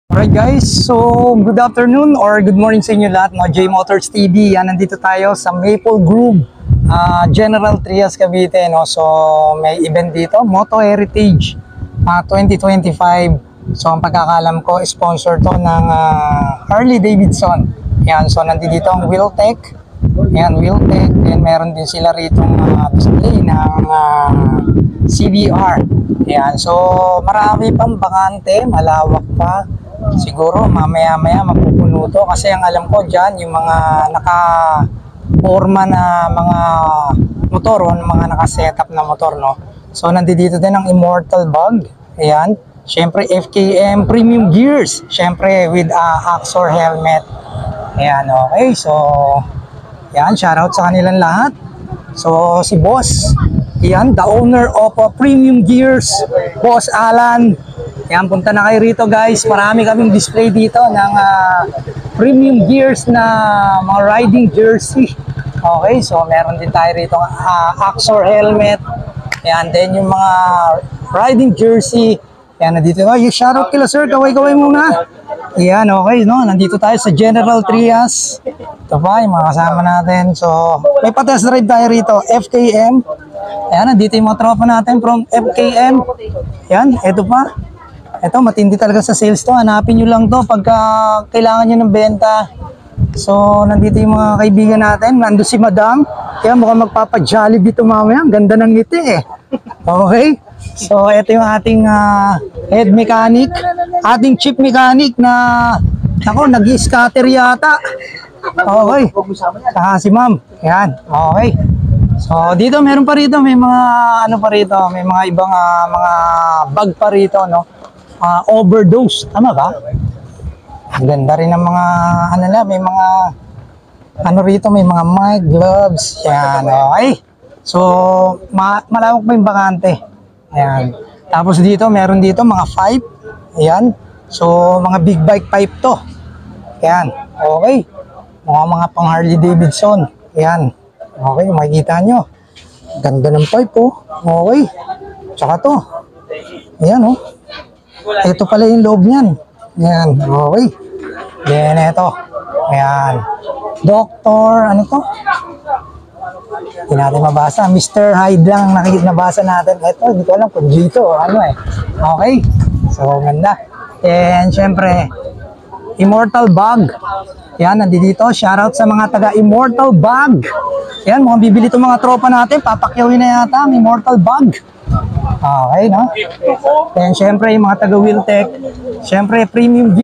Alright guys, so good afternoon or good morning sa inyo lahat, no? J Motors TV. Yan, nandito tayo sa Maple Grove, General Trias, Cavite, no? So may event dito, Moto Heritage 2025. So ang pagkakalam ko, sponsor to ng Harley Davidson. Yan, so nandito ang Wheeltech. Yan, Wheeltech. Then meron din sila rito display ng CBR. Yan, so marami pang bakante, malawak pa. Siguro mamaya-maya mapupuno to kasi ang alam ko dyan yung mga naka-forma na mga motor o mga naka-setup na motor, no? So nandito din ang Immortal Bug. Ayan, syempre FKM Premium Gears, syempre with Axor helmet. Ayan, okay, so yan, shoutout sa kanilang lahat. So si Boss, yan, the owner of Premium Gears, Boss Alan. Yan, punta na kayo rito guys. Marami kaming display dito ng Premium Gears na mga riding jersey. Okay, so meron din tayo rito Axor helmet. Yan, then yung mga riding jersey. Yan, nandito. Yung shoutout kila sir, kaway-kaway muna. Yan, okay, no? Nandito tayo sa General Trias. Ito pa, yung mga kasama natin. So, may pa-test drive tayo rito, FKM. Yan, nandito yung mga tropa natin from FKM. Yan, ito pa. Ito, matindi talaga sa sales to. Hanapin nyo lang to pagka kailangan nyo ng benta. So, nandito yung mga kaibigan natin. Nandito si Madam. Kaya mukhang magpapa-jolly dito mamaya. Ang ganda ng ngiti eh. Okay? So, ito yung ating head mechanic. Ating chief mechanic na, ako, nag-scatter yata. Okay. Saka si Ma'am. Yan. Okay. So, dito meron pa rito. May mga, ano pa rito. May mga ibang mga bag pa rito, no? Overdose, tama ba? Ang ganda rin ng mga ano na, may mga ano rito, may mga mic, gloves, yan, okay. So malawak pa yung bakante. Ayan. Tapos dito, meron dito mga pipe. Ayan. So mga big bike pipe to. Ayan, okay. Mga pang Harley Davidson. Ayan, okay, makikita nyo, ganda ng pipe, oh. Okay. Tsaka to, ayan, oh. Ito pala yung loob niyan. Ayan, okay. Then ito. Ayan. Doctor, ano to? Hindi natin mabasa. Mr. Hyde lang nabasa natin. Ito, hindi ko alam kung dito o ano eh. Okay. So, ganda. And syempre, Immortal Bug. Ayan, nandito. Shoutout sa mga taga Immortal Bug. Ayan, mukhang bibili itong mga tropa natin. Papakyawin na yata ang Immortal Bug. Okay, no? Then, syempre, yung mga taga Wheeltech, syempre, Premium